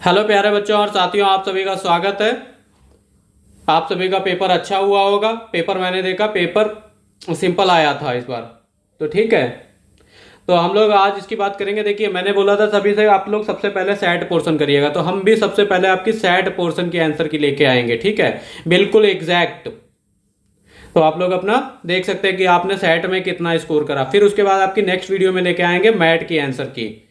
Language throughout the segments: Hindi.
हेलो प्यारे बच्चों और साथियों, आप सभी का स्वागत है। आप सभी का पेपर अच्छा हुआ होगा। पेपर मैंने देखा, पेपर सिंपल आया था इस बार, तो ठीक है। तो हम लोग आज इसकी बात करेंगे। देखिए, मैंने बोला था सभी से आप लोग सबसे पहले सेट पोर्शन करिएगा, तो हम भी सबसे पहले आपकी सेट पोर्शन की आंसर की लेके आएंगे, ठीक है, बिल्कुल एग्जैक्ट। तो आप लोग अपना देख सकते हैं कि आपने सेट में कितना स्कोर करा। फिर उसके बाद आपकी नेक्स्ट वीडियो में लेके आएंगे मैट की आंसर की।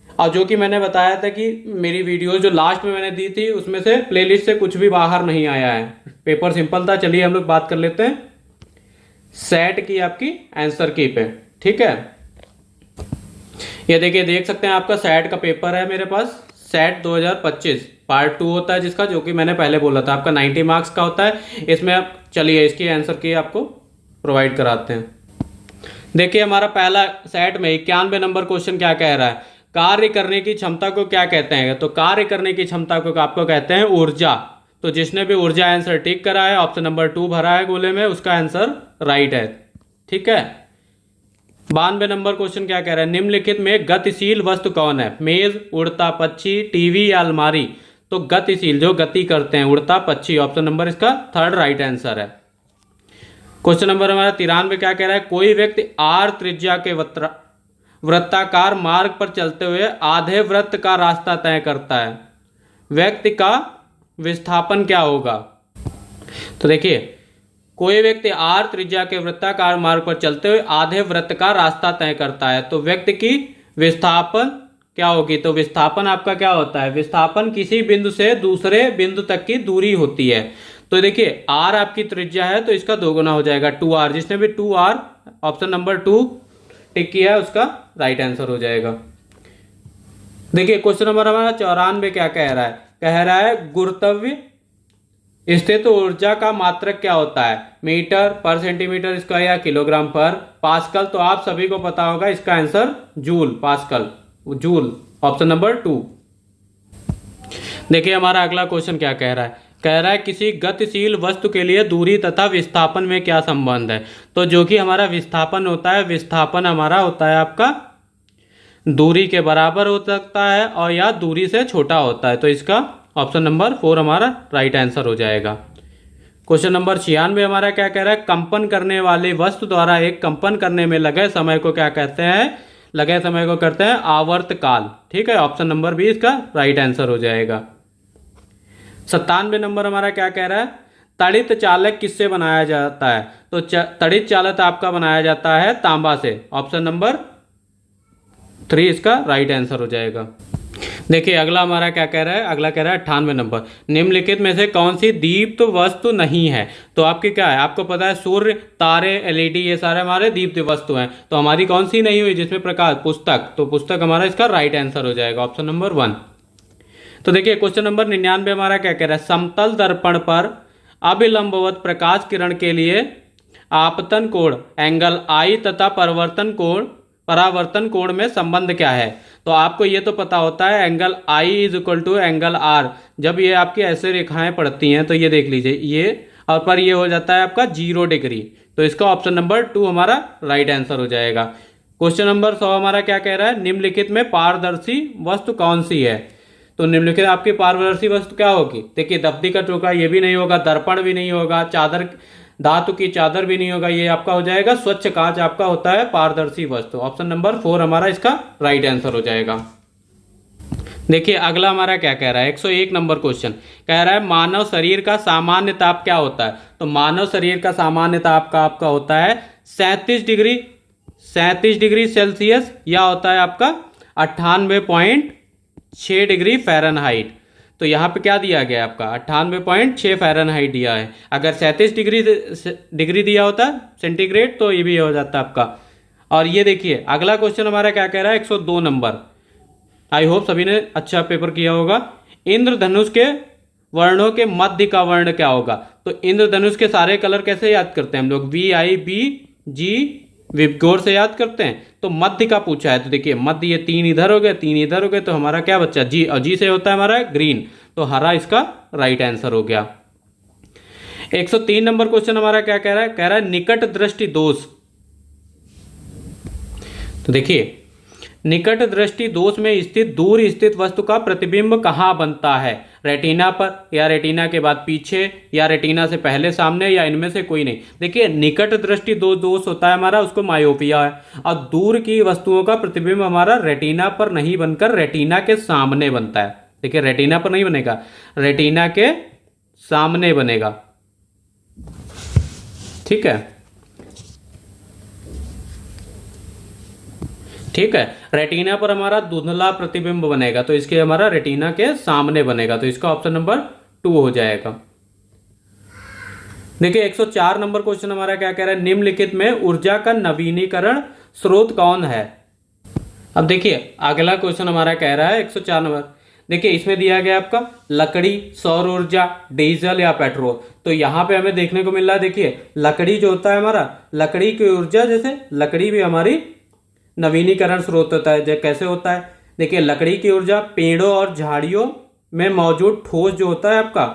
और जो कि मैंने बताया था कि मेरी वीडियो जो लास्ट में मैंने दी थी उसमें से प्लेलिस्ट से कुछ भी बाहर नहीं आया है। पेपर सिंपल था। चलिए हम लोग बात कर लेते हैं सेट की आपकी आंसर की पे, ठीक है। ये देखिए, देख सकते हैं आपका सेट का पेपर है मेरे पास। सेट 2025 पार्ट 2 होता है जिसका, जो कि मैंने पहले बोला था आपका 90 मार्क्स का होता है। इसमें आप चलिए इसकी आंसर की आपको प्रोवाइड कराते हैं। देखिए, हमारा पहला सेट में 91 नंबर क्वेश्चन क्या कह रहा है, कार्य करने की क्षमता को क्या कहते हैं। तो कार्य करने की क्षमता को आपको कहते हैं ऊर्जा। तो जिसने भी ऊर्जा आंसर टिक करा है, ऑप्शन नंबर 2 भरा है गोले में, उसका आंसर राइट है, ठीक है। 92 नंबर क्वेश्चन क्या कह रहा है, निम्नलिखित में गतिशील वस्तु कौन है। मेज, उड़ता पक्षी, टीवी या अलमारी। तो गतिशील, जो गति करते हैं, उड़ता पक्षी, ऑप्शन नंबर इसका 3rd राइट आंसर है। क्वेश्चन नंबर हमारा 93 क्या कह रहा है, कोई व्यक्ति आर त्रिज्या के वृत्ताकार मार्ग पर चलते हुए आधे वृत्त का रास्ता तय करता है, व्यक्ति का विस्थापन क्या होगा। तो देखिए, कोई व्यक्ति आर त्रिज्या के वृत्ताकार मार्ग पर चलते हुए आधे वृत्त का रास्ता तय करता है, तो व्यक्ति की विस्थापन क्या होगी। तो विस्थापन आपका क्या होता है, विस्थापन किसी बिंदु से दूसरे बिंदु तक की दूरी होती है। तो देखिए, आर आपकी त्रिज्या है तो इसका 2 गुना हो जाएगा 2r। जिसने भी 2r ऑप्शन नंबर 2 टिक किया है उसका राइट आंसर हो जाएगा। देखिए, क्वेश्चन नंबर हमारा 94 क्या कह रहा है, कह रहा है गुरुत्वाकर्षण स्थित ऊर्जा का मात्रक क्या होता है, मीटर पर सेंटीमीटर स्क्वायर या किलोग्राम पर पास्कल। तो आप सभी को पता होगा इसका answer joule, pascal, joule, option number 2। देखिए, हमारा अगला क्वेश्चन क्या कह रहा है, कह रहा है किसी गतिशील वस्तु के लिए दूरी तथा विस्थापन में क्या संबंध है। तो जो कि हमारा विस्थापन होता है, विस्थापन हमारा होता है आपका दूरी के बराबर हो सकता है और या दूरी से छोटा होता है। तो इसका ऑप्शन नंबर 4 हमारा राइट आंसर हो जाएगा। क्वेश्चन नंबर 96 हमारा क्या कह रहा है, कंपन करने वाली वस्तु द्वारा एक कंपन करने में लगे समय को क्या कहते हैं, लगे समय को करते हैं आवर्तकाल, ठीक है। ऑप्शन नंबर 20 इसका राइट आंसर हो जाएगा। 97 नंबर हमारा क्या कह रहा है, तड़ित चालक किससे बनाया जाता है। तो तड़ित चालक आपका बनाया जाता है तांबा से, ऑप्शन नंबर 3 इसका राइट आंसर हो जाएगा। देखिए, अगला हमारा क्या कह रहा है, अगला कह रहा है 98 नंबर, निम्नलिखित में से कौन सी दीप्त वस्तु नहीं है। तो आपकी क्या है, आपको पता है सूर्य, तारे, एलईडी, ये सारे हमारे दीप्त वस्तु हैं। तो हमारी कौन सी नहीं हुई जिसमें प्रकाश, पुस्तक। तो पुस्तक हमारा इसका राइट आंसर हो जाएगा, ऑप्शन नंबर 1। तो देखिए, क्वेश्चन नंबर 99 हमारा क्या कह रहा है, समतल दर्पण पर अभिलंबवत प्रकाश किरण के लिए आपतन कोण एंगल आई तथा परावर्तन कोण में संबंध क्या है। तो आपको ये तो पता होता है angle I is equal to angle R. जब ये आपकी ऐसे रेखाएं पड़ती हैं तो ये देख लीजिए, ये और पर ये हो जाता है आपका 0 डिग्री। तो इसका ऑप्शन नंबर 2 हमारा राइट आंसर हो जाएगा। क्वेश्चन नंबर 100 हमारा क्या कह रहा है, निम्नलिखित में पारदर्शी वस्तु कौन सी है। तो निम्नलिखित आपकी पारदर्शी वस्तु क्या होगी। देखिए, दफ्ती का टोका ये भी नहीं होगा, दर्पण भी नहीं होगा, चादर, धातु की चादर भी नहीं होगा, ये आपका हो जाएगा स्वच्छ कांच आपका होता है पारदर्शी वस्तु। ऑप्शन नंबर 4 हमारा इसका राइट आंसर हो जाएगा। देखिए, अगला हमारा क्या कह रहा है, 101 नंबर क्वेश्चन कह रहा है मानव शरीर का सामान्य ताप क्या होता है। तो मानव शरीर का सामान्य ताप का आपका होता है 37 डिग्री सेल्सियस, या होता है आपका 98.6 डिग्री फ़ारेनहाइट। तो यहाँ पे क्या दिया गया है आपका 98.6 फ़ारेनहाइट दिया है। अगर 37 डिग्री दिया होता सेंटीग्रेड तो ये भी हो जाता आपका। और ये देखिए, अगला क्वेश्चन हमारा क्या कह रहा है, 102 नंबर। आई होप सभी ने अच्छा पेपर किया होगा। इंद्रधनुष के वर्णों के मध्य का वर्ण क्या होगा। तो इंद्रधनुष के सारे कलर कैसे याद करते हैं हम लोग, VIBG विबगोर से याद करते हैं। तो मध्य का पूछा है, तो देखिए मध्य, ये 3 इधर हो गए, 3 इधर हो गए, तो हमारा क्या बच्चा जी, और जी से होता है हमारा ग्रीन। तो हरा इसका राइट आंसर हो गया। 103 नंबर क्वेश्चन हमारा क्या कह रहा है, कह रहा है निकट दृष्टि दोष। तो देखिए, निकट दृष्टि दोष में स्थित दूर स्थित वस्तु का प्रतिबिंब कहाँ बनता है? रेटिना पर, या रेटिना के बाद पीछे, या रेटिना से पहले सामने, या इनमें से कोई नहीं। देखिए निकट दृष्टि दोष होता है हमारा, उसको मायोपिया है। और दूर की वस्तुओं का प्रतिबिंब हमारा रेटिना पर नहीं बनकर रेटिना के सामने बनता है। देखिए रेटिना पर नहीं बनेगा, रेटिना के सामने बनेगा। ठीक है, ठीक है। रेटिना पर हमारा धुंधला प्रतिबिंब बनेगा, तो इसके हमारा रेटिना के सामने बनेगा, तो इसका ऑप्शन नंबर 2 हो जाएगा। देखिए 104 नंबर क्वेश्चन हमारा क्या कह रहा है? निम्नलिखित में ऊर्जा का नवीनीकरण स्रोत कौन है? अब देखिए अगला क्वेश्चन हमारा कह रहा है 104 नंबर। देखिए इसमें दिया गया आपका लकड़ी, सौर ऊर्जा, डीजल या पेट्रोल। तो यहां पे हमें देखने को मिल रहा है, देखिए लकड़ी जो होता है हमारा, लकड़ी की ऊर्जा, जैसे लकड़ी भी हमारी नवीनीकरण स्रोत होता है। कैसे होता है? देखिए लकड़ी की ऊर्जा पेड़ों और झाड़ियों में मौजूद ठोस जो होता है आपका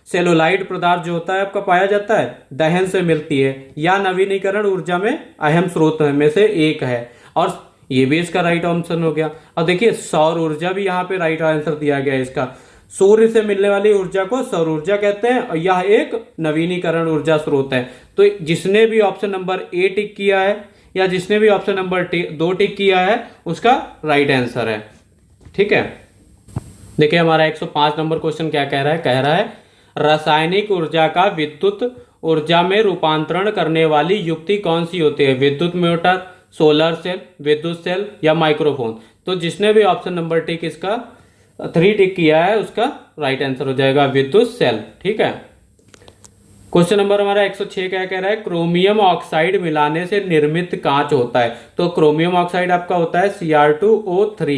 सेलुलाइड पदार्थ जो होता है आपका पाया जाता है, दहन से मिलती है, या नवीनीकरण ऊर्जा में अहम स्रोत में से एक है। और ये भी इसका राइट आंसर हो गया। और देखिए सौर ऊर्जा भी यहाँ पे राइट आंसर दिया गया है इसका। सूर्य से मिलने वाली ऊर्जा को सौर ऊर्जा कहते हैं और यह एक नवीनीकरण ऊर्जा स्रोत है। तो जिसने भी ऑप्शन नंबर ए टिक किया है या जिसने भी ऑप्शन नंबर 2 टिक किया है उसका राइट आंसर है। ठीक है, देखिए हमारा 105 नंबर क्वेश्चन क्या कह रहा है? कह रहा है रासायनिक ऊर्जा का विद्युत ऊर्जा में रूपांतरण करने वाली युक्ति कौन सी होती है? विद्युत मोटर, सोलर सेल, विद्युत सेल या माइक्रोफोन। तो जिसने भी ऑप्शन नंबर टिक इसका 3 टिक किया है उसका राइट आंसर हो जाएगा विद्युत सेल। ठीक है, क्वेश्चन नंबर हमारा 106 क्या कह रहा है? क्रोमियम ऑक्साइड मिलाने से निर्मित कांच होता है। तो क्रोमियम ऑक्साइड आपका होता है Cr2O3।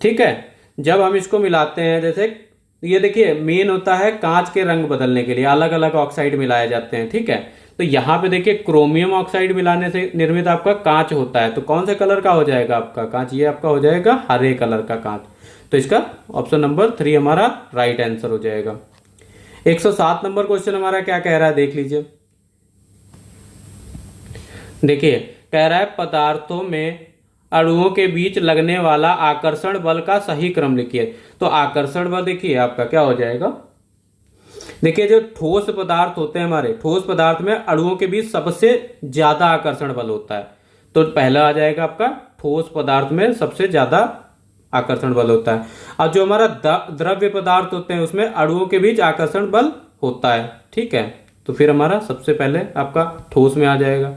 ठीक है, जब हम इसको मिलाते हैं, जैसे ये देखिए मेन होता है कांच के रंग बदलने के लिए अलग अलग ऑक्साइड मिलाए जाते हैं। ठीक है, तो यहाँ पे देखिए क्रोमियम ऑक्साइड मिलाने से निर्मित आपका कांच होता है। तो कौन से कलर का हो जाएगा आपका कांच? ये आपका हो जाएगा हरे कलर का कांच। तो इसका ऑप्शन नंबर 3 हमारा राइट आंसर हो जाएगा। 107 नंबर क्वेश्चन हमारा क्या कह रहा है? देख लीजिए। देखिए कह रहा है पदार्थों में अणुओं के बीच लगने वाला आकर्षण बल का सही क्रम लिखिए। तो आकर्षण बल देखिए आपका क्या हो जाएगा? देखिए जो ठोस पदार्थ होते हैं हमारे, ठोस पदार्थ में अणुओं के बीच सबसे ज्यादा आकर्षण बल होता है। तो पहला आ जाएगा आपका ठोस पदार्थ में सबसे ज्यादा आकर्षण बल होता है। और जो हमारा द्रव्य पदार्थ होते हैं उसमें अणुओं के बीच आकर्षण बल होता है। ठीक है, तो फिर हमारा सबसे पहले आपका ठोस में आ जाएगा,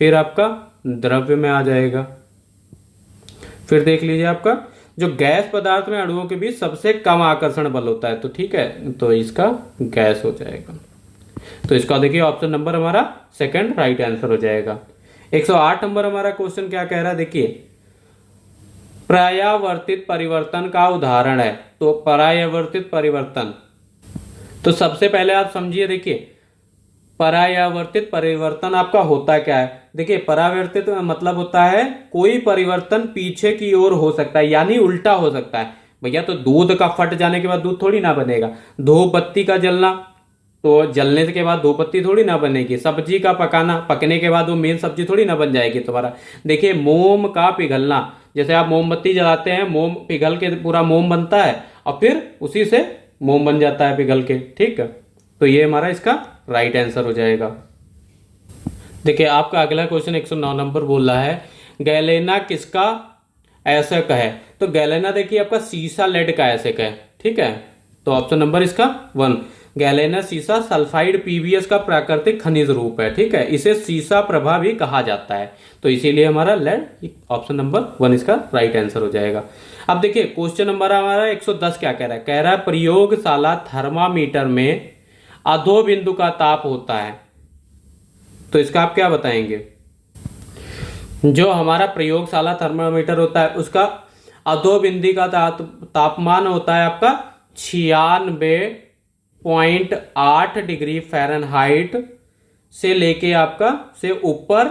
फिर आपका द्रव्य में आ जाएगा, फिर देख लीजिए आपका जो गैस पदार्थ में अणुओं के बीच सबसे कम आकर्षण बल होता है। तो ठीक है, तो इसका गैस हो जाएगा। तो इसका देखिए ऑप्शन नंबर हमारा 2 राइट आंसर हो जाएगा। 108 नंबर हमारा क्वेश्चन क्या कह रहा है? देखिए परायावर्तित परिवर्तन का उदाहरण है। तो परायावर्तित परिवर्तन, तो सबसे पहले आप समझिए, देखिए परायावर्तित परिवर्तन आपका होता क्या है? देखिए परावर्तित मतलब होता है कोई परिवर्तन पीछे की ओर हो सकता है, यानी उल्टा हो सकता है। भैया तो दूध का फट जाने के बाद दूध थोड़ी ना बनेगा। धूप बत्ती का जलना, तो जलने के बाद धूप बत्ती थोड़ी ना बनेगी। सब्जी का पकाना, पकने के बाद वो मेन सब्जी थोड़ी ना बन जाएगी तुम्हारा। देखिए मोम का पिघलना, जैसे आप मोमबत्ती जलाते हैं, मोम पिघल के पूरा मोम बनता है और फिर उसी से मोम बन जाता है पिघल के। ठीक है, तो ये हमारा इसका राइट आंसर हो जाएगा। देखिए आपका अगला क्वेश्चन 109 नंबर बोल रहा है गैलेना किसका ऐसक है? तो गैलेना देखिए आपका सीसा लेड का ऐसक है। ठीक है, तो ऑप्शन नंबर इसका 1, गैलेना सीसा सल्फाइड पीवीएस का प्राकृतिक खनिज रूप है। ठीक है, इसे सीसा प्रभा भी कहा जाता है। तो इसीलिए हमारा लेड ऑप्शन नंबर 1 इसका राइट आंसर हो जाएगा। अब देखिए क्वेश्चन नंबर हमारा 110 क्या कह रहा है? कह रहा है प्रयोगशाला थर्मामीटर में अधो बिंदु का ताप होता है। तो इसका आप क्या बताएंगे? जो हमारा प्रयोगशाला थर्मामीटर होता है उसका अधो बिंदु का तापमान होता है आपका 96.8 डिग्री फ़ारेनहाइट से लेके आपका से ऊपर,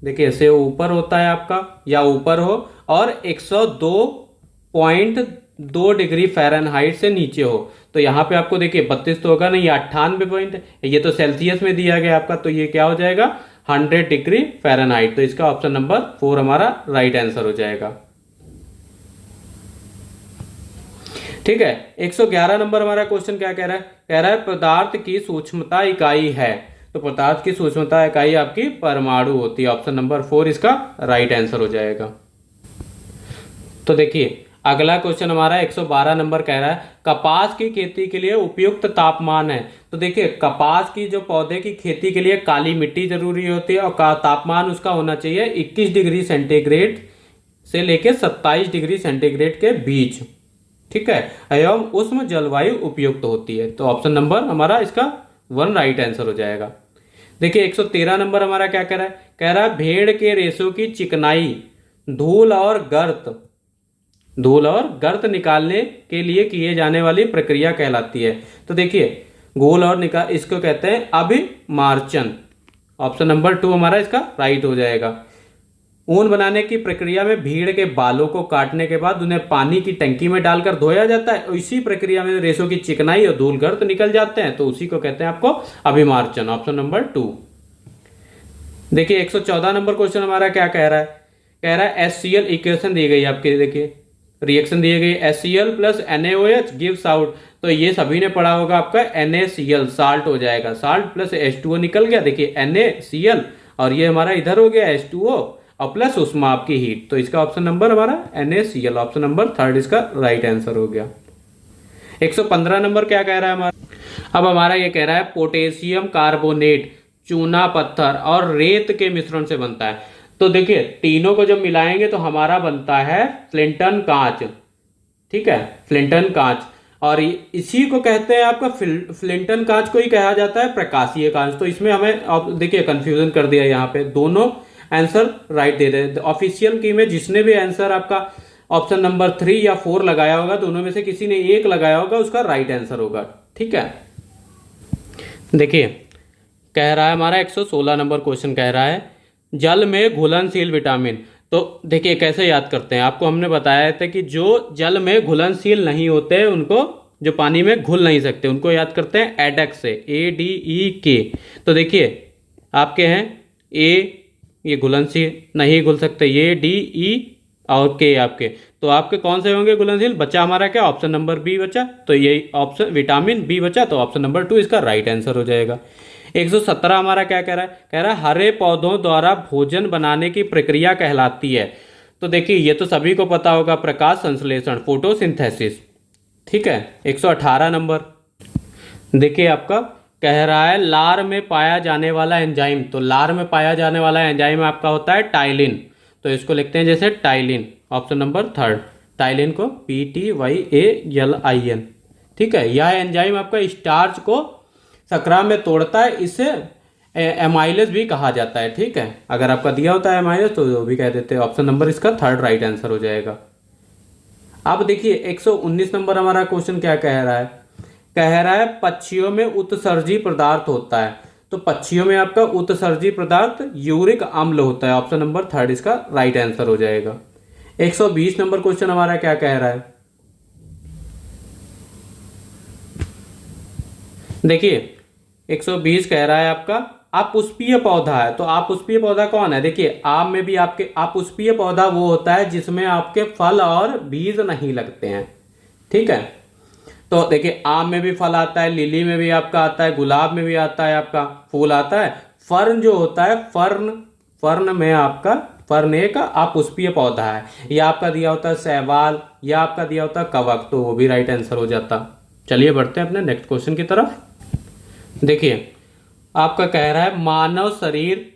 देखिए से ऊपर होता है आपका या ऊपर हो, और 102.2 डिग्री फ़ारेनहाइट से नीचे हो। तो यहाँ पे आपको देखिए 32 तो होगा नहीं, 98 पॉइंट, ये तो सेल्सियस में दिया गया आपका, तो ये क्या हो जाएगा? 100 डिग्री फ़ारेनहाइट। तो इसका ऑप्शन नंबर 4 हमारा राइट आंसर हो जाएगा। ठीक है, 111 नंबर हमारा क्वेश्चन क्या कह रहा है? कह रहा है पदार्थ की सूक्ष्मता इकाई है। तो पदार्थ की सूक्ष्मता इकाई आपकी परमाणु होती है। ऑप्शन नंबर 4 इसका राइट आंसर हो जाएगा। तो देखिए अगला क्वेश्चन हमारा 112 नंबर कह रहा है कपास की खेती के लिए उपयुक्त तापमान है। तो देखिए कपास की जो पौधे की खेती के लिए काली मिट्टी जरूरी होती है और तापमान उसका होना चाहिए 21 डिग्री सेंटीग्रेड से लेकर 27 डिग्री सेंटीग्रेड के बीच। ठीक है, एवं उष्ण जलवायु उपयुक्त होती है। तो ऑप्शन नंबर हमारा इसका 1 राइट आंसर हो जाएगा। देखिए 113 नंबर हमारा क्या कह रहा है? कह रहा है भेड़ के रेशों की चिकनाई धूल और गर्त निकालने के लिए किए जाने वाली प्रक्रिया कहलाती है। तो देखिए घोल और निकाल इसको कहते हैं अभिमार्जन। ऑप्शन नंबर 2 हमारा इसका राइट हो जाएगा। ऊन बनाने की प्रक्रिया में भीड़ के बालों को काटने के बाद उन्हें पानी की टंकी में डालकर धोया जाता है और इसी प्रक्रिया में रेशों की चिकनाई और धूल गर्त निकल जाते हैं, तो उसी को कहते हैं आपको अभिमार्जन। Option number 2। देखिए 114 नंबर क्वेश्चन हमारा क्या कह रहा है? कह रहा है HCl इक्वेशन दी गई आपके, देखिए रिएक्शन दी गई HCl plus NaOH gives out. तो ये सभी ने पढ़ा होगा आपका NaCl साल्ट हो जाएगा। साल्ट प्लस H2O निकल गया, देखिए NaCl और ये हमारा इधर हो गया H2O और प्लस उसमें आपकी हीट। तो इसका ऑप्शन नंबर हमारा NaCl, ऑप्शन नंबर 3 इसका राइट आंसर हो गया। 115 नंबर क्या कह रहा है हमारा? अब हमारा ये कह रहा है पोटेशियम कार्बोनेट चूना पत्थर और रेत के मिश्रण से बनता है। तो देखिए तीनों को जब मिलाएंगे तो हमारा बनता है फ्लिंटन कांच। ठीक है, फ्लिंटन कांच, और इसी को कहते हैं आपका फ्लिंटन कांच को ही कहा जाता है प्रकाशीय कांच। तो इसमें हमें देखिए कंफ्यूजन कर दिया, यहाँ पे दोनों आंसर राइट दे रहे। ऑफिशियल की में जिसने भी आंसर आपका ऑप्शन नंबर 3 या 4 लगाया होगा, दोनों में से किसी ने एक लगाया होगा, उसका राइट आंसर होगा। ठीक है, देखिए कह रहा है हमारा 116 नंबर क्वेश्चन कह रहा है जल में घुलनशील विटामिन। तो देखिए कैसे याद करते हैं, आपको हमने बताया था कि जो जल में घुलनशील नहीं होते उनको, जो पानी में घुल नहीं सकते, उनको याद करते हैं एडेक्स से, ADEK। तो देखिए आपके हैं ए, ये घुलनशील नहीं घुल सकते, ये DE और K आपके। तो आपके कौन से होंगे घुलनशील? बचा हमारा क्या? ऑप्शन नंबर बी बचा। तो ये ऑप्शन विटामिन बी बचा, तो ऑप्शन नंबर 2 इसका राइट आंसर हो जाएगा। 117 हमारा क्या कह रहा है? कह रहा है हरे पौधों द्वारा भोजन बनाने की प्रक्रिया कहलाती है। तो देखिए ये तो सभी को पता होगा, प्रकाश संश्लेषण, फोटोसिंथेसिस। ठीक है, 118 नंबर देखिए आपका कह रहा है लार में पाया जाने वाला एंजाइम। तो लार में पाया जाने वाला एंजाइम आपका होता है टाइलिन। तो इसको लिखते हैं जैसे टाइलिन, ऑप्शन नंबर 3। टाइलिन को PTYALIN। ठीक है, यह एंजाइम आपका स्टार्च को सक्राम में तोड़ता है, इसे एमाइलेज भी कहा जाता है। ठीक है, अगर आपका दिया होता है एमाइलेज तो वो भी कह देते हैं। ऑप्शन नंबर इसका 3 राइट आंसर हो जाएगा। अब देखिए 119 नंबर हमारा क्वेश्चन क्या कह रहा है? कह रहा है पक्षियों में उत्सर्जी पदार्थ होता है। तो पक्षियों में आपका उत्सर्जी पदार्थ यूरिक अम्ल होता है। ऑप्शन नंबर 3 इसका राइट आंसर हो जाएगा। 120 नंबर क्वेश्चन हमारा क्या कह रहा है? देखिए 120 कह रहा है आपका अपुष्पीय पौधा है। तो अपुष्पीय पौधा कौन है? देखिए आम में भी आपके अपुष्पीय पौधा वो होता है जिसमें आपके फल और बीज नहीं लगते हैं। ठीक है, तो देखिए आम में भी फल आता है, लिली में भी आपका आता है, गुलाब में भी आता है, आपका फूल आता है। फर्न जो होता है, फर्न में आपका फर्न एक अपुष्पीय पौधा है। या आपका दिया होता है शैवाल, या आपका दिया होता है कवक, तो वो भी राइट आंसर हो जाता। चलिए बढ़ते हैं अपने नेक्स्ट क्वेश्चन की तरफ। देखिए आपका कह रहा है मानव शरीर,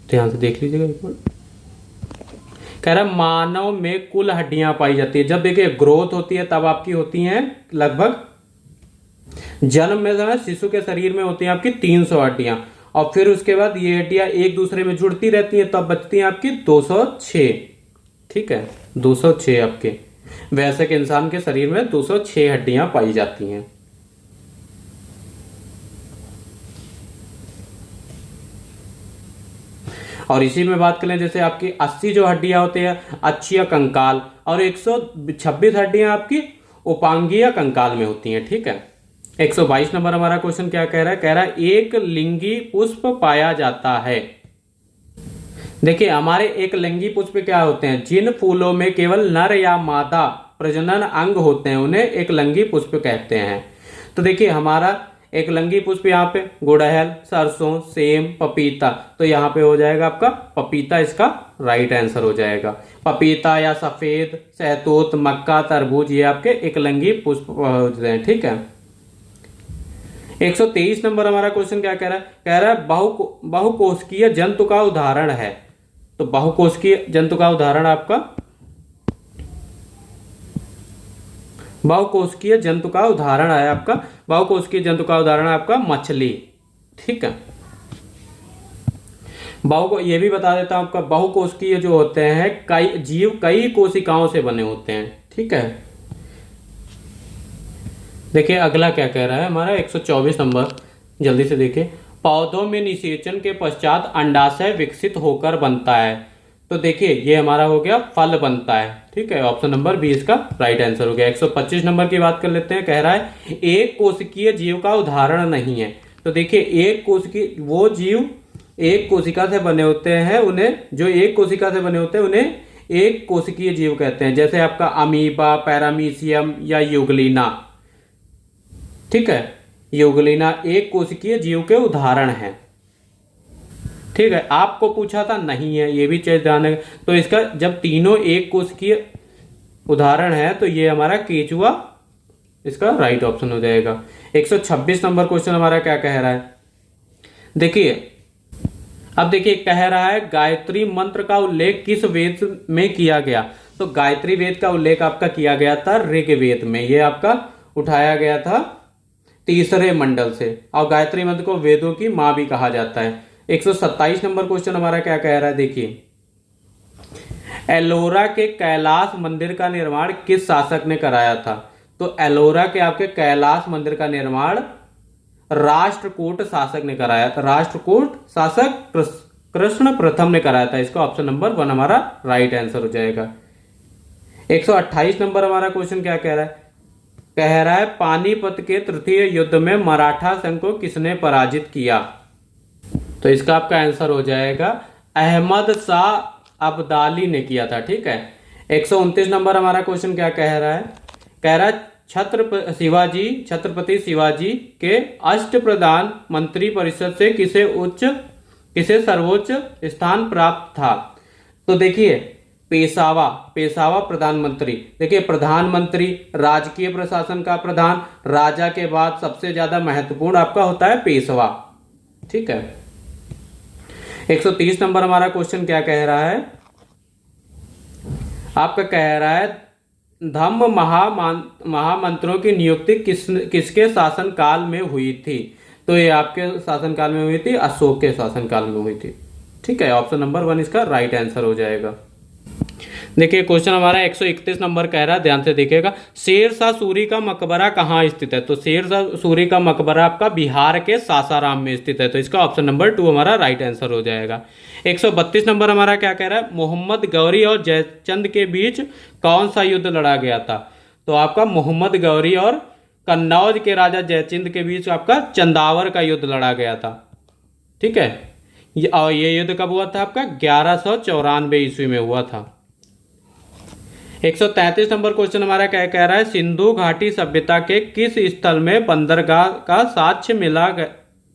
ध्यान से देख लीजिएगा एक बार। कह रहा है मानव में कुल हड्डियां पाई जाती है। जब देखिए ग्रोथ होती है तब आपकी होती हैं लगभग, जन्म में जो है शिशु के शरीर में होती हैं आपकी 300 हड्डियां, और फिर उसके बाद ये हड्डियां एक दूसरे में जुड़ती रहती हैं, तब बचती हैं आपकी 206। ठीक है, 206 आपके वैसे के इंसान के शरीर में 206 हड्डियां पाई जाती हैं। और इसी में बात करें जैसे आपकी 80 जो हड्डियां होती है अच्छिया कंकाल, और 126 हड्डियां आपकी उपांगीय कंकाल में होती हैं। ठीक है, 122 नंबर हमारा क्वेश्चन क्या कह रहा है? कह रहा है एक लिंगी पुष्प पाया जाता है। देखिए हमारे एक लिंगी पुष्प क्या होते हैं? जिन फूलों में केवल नर या मादा प्रजनन अंग होते हैं उन्हें एक लिंगी पुष्प कहते हैं। तो देखिए हमारा एक लिंगी पुष्प यहाँ पे गुड़हल, सरसों, सेम, पपीता, तो यहाँ पे हो जाएगा आपका पपीता, इसका राइट आंसर हो जाएगा। पपीता या सफेद, सहतूत, मक्का, तरबूज, ये आपके एक लिंगी पुष्प होते हैं। ठीक है। 123 नंबर हमारा क्वेश्चन क्या कह रहा है? कह रहा है बहुकोशिकीय जंतु का उदाहरण है। तो बहुकोशिकीय जंतु का उदाहरण आपका, बहुकोशिकीय जंतु का उदाहरण है आपका, बहुकोशिकीय जंतु का उदाहरण है आपका मछली। ठीक है। ये भी बता देता हूं आपका, बहुकोशिकीय जो होते हैं कई जीव कई कोशिकाओं से बने होते हैं। ठीक है। देखिए अगला क्या कह रहा है हमारा 124 नंबर, जल्दी से देखिए। पौधों में निषेचन के पश्चात अंडाशय विकसित होकर बनता है। तो देखिए ये हमारा हो गया फल बनता है। ठीक है। ऑप्शन नंबर बी इसका राइट आंसर हो गया। 125 नंबर की बात कर लेते हैं। कह रहा है एक कोशिकीय जीव का उदाहरण नहीं है। तो देखिए एक कोशिकीय, वो जीव एक कोशिका से बने होते हैं, उन्हें जो एक कोशिका से बने होते हैं उन्हें एक कोशिकीय जीव कहते हैं। जैसे आपका अमीबा, पैरामीशियम या यूग्लिना। ठीक है। यूग्लिना एक कोशिकीय जीव के उदाहरण हैं। ठीक है। आपको पूछा था नहीं है, ये भी चीज ध्यान है। तो इसका जब तीनों एक कोशिकीय उदाहरण है तो ये हमारा केचुआ इसका राइट ऑप्शन हो जाएगा। 126 नंबर क्वेश्चन हमारा क्या कह रहा है? देखिए अब देखिए कह रहा है गायत्री मंत्र का उल्लेख किस वेद में किया गया? तो गायत्री वेद का उल्लेख आपका किया गया था ऋग्वेद में। ये आपका उठाया गया था तीसरे मंडल से, और गायत्री मंत्र को वेदों की मां भी कहा जाता है। 127 नंबर क्वेश्चन हमारा क्या कह रहा है? देखिए एलोरा के कैलाश मंदिर का निर्माण किस शासक ने कराया था? तो एलोरा के आपके कैलाश मंदिर का निर्माण राष्ट्रकूट शासक ने कराया था। राष्ट्रकूट शासक कृष्ण प्रथम ने कराया था। इसका ऑप्शन नंबर 1 हमारा राइट आंसर हो जाएगा। 128 नंबर हमारा क्वेश्चन क्या कह रहा है? कह रहा है पानीपत के तृतीय युद्ध में मराठा संघ को किसने पराजित किया? तो इसका आपका आंसर हो जाएगा अहमद शाह अब्दाली ने किया था। ठीक है। 129 नंबर हमारा क्वेश्चन क्या कह रहा है? कह रहा है छत्रपति शिवाजी के अष्टप्रधान मंत्री परिषद से किसे सर्वोच्च स्थान प्राप्त था? तो देखिए पेशवा प्रधानमंत्री। देखिए प्रधानमंत्री राजकीय प्रशासन का प्रधान, राजा के बाद सबसे ज्यादा महत्वपूर्ण आपका होता है पेशवा। ठीक है। 130 नंबर हमारा क्वेश्चन क्या कह रहा है? आपका कह रहा है धम्म महामंत्रों की नियुक्ति किसके शासन काल में हुई थी? तो ये आपके शासन काल में हुई थी, अशोक के शासन काल में हुई थी। ठीक है। ऑप्शन नंबर 1 इसका राइट आंसर हो जाएगा। देखिए क्वेश्चन हमारा 131 नंबर कह रहा है, ध्यान से देखिएगा। शेर शाह सूरी का मकबरा कहाँ स्थित है? तो शेर शाह सूरी का मकबरा आपका बिहार के सासाराम में स्थित है। तो इसका ऑप्शन नंबर 2 हमारा राइट आंसर हो जाएगा। 132 नंबर हमारा क्या कह रहा है? मोहम्मद गौरी और जयचंद के बीच कौन सा युद्ध लड़ा गया था? तो आपका मोहम्मद गौरी और कन्नौज के राजा जयचंद के बीच आपका चंदावर का युद्ध लड़ा गया था। ठीक है। ये युद्ध कब हुआ था? आपका 1194 ईस्वी में हुआ था। 133 नंबर क्वेश्चन हमारा क्या कह रहा है? सिंधु घाटी सभ्यता के किस स्थल में बंदरगाह का साक्ष्य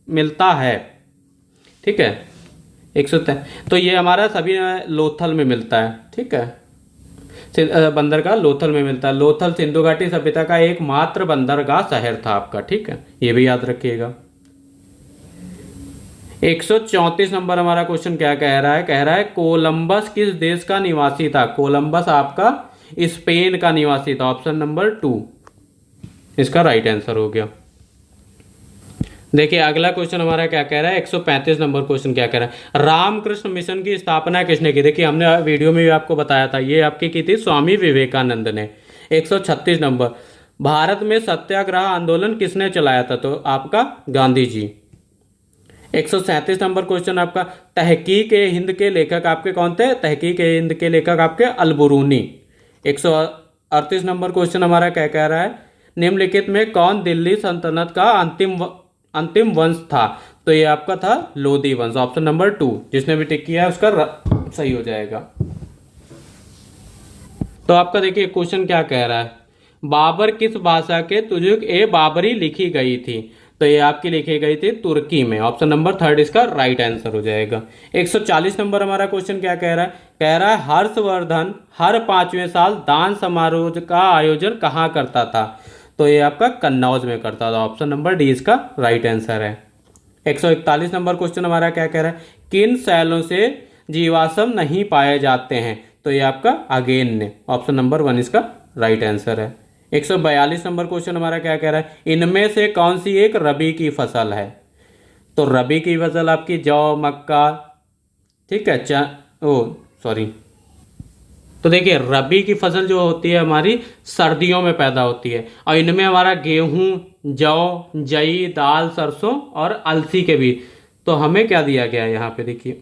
मिलता है? ठीक है। 103 तो ये हमारा सभी लोथल में मिलता है। ठीक है। बंदरगाह लोथल में मिलता है। लोथल सिंधु घाटी सभ्यता का एकमात्र बंदरगाह शहर था आपका। ठीक है। ये भी याद रखिएगा। 134 नंबर हमारा क्वेश्चन क्या कह रहा है? कह रहा है कोलंबस किस देश का निवासी था? कोलंबस आपका स्पेन का निवासी था। ऑप्शन नंबर 2 इसका राइट आंसर हो गया। देखिए अगला क्वेश्चन हमारा क्या कह रहा है? 135 नंबर क्वेश्चन क्या कह रहा है? रामकृष्ण मिशन की स्थापना किसने की? देखिए हमने वीडियो में भी आपको बताया था, ये आपकी की थी स्वामी विवेकानंद ने। 136 नंबर भारत में सत्याग्रह आंदोलन किसने चलाया था? तो आपका गांधी जी। 137 नंबर क्वेश्चन आपका तहकीक ए हिंद के लेखक आपके कौन थे? तहकीक ए हिंद के लेखक आपके अलबरूनी। 138 नंबर क्वेश्चन हमारा क्या कह रहा है? निम्नलिखित में कौन दिल्ली सल्तनत का अंतिम वंश था? तो ये आपका था लोधी वंश, ऑप्शन नंबर 2। जिसने भी टिक किया है उसका सही हो जाएगा। तो आपका देखिए क्वेश्चन क्या कह रहा है, बाबर किस भाषा के तुजुक ए बाबरी लिखी गई थी? तो ये आपकी लिखी गई थी तुर्की में, ऑप्शन नंबर 3 इसका राइट आंसर हो जाएगा। 140 नंबर हमारा क्वेश्चन क्या कह रहा है, कह रहा है हर्षवर्धन हर 5वें साल दान समारोह का आयोजन कहाँ करता था? तो ये आपका कन्नौज में करता था, ऑप्शन नंबर डी इसका राइट आंसर है। 141 नंबर क्वेश्चन हमारा क्या कह रहा है, किन शैलों से जीवाश्म नहीं पाए जाते हैं? तो ये आपका अगेन ने, ऑप्शन नंबर 1 इसका राइट आंसर है। 142 नंबर क्वेश्चन हमारा क्या कह रहा है, इनमें से कौन सी एक रबी की फसल है? तो रबी की फसल आपकी जौ, मक्का, ठीक है, तो देखिए रबी की फसल जो होती है हमारी सर्दियों में पैदा होती है, और इनमें हमारा गेहूं, जौ, जई, दाल, सरसों और अलसी के भी। तो हमें क्या दिया गया है यहाँ पे देखिए,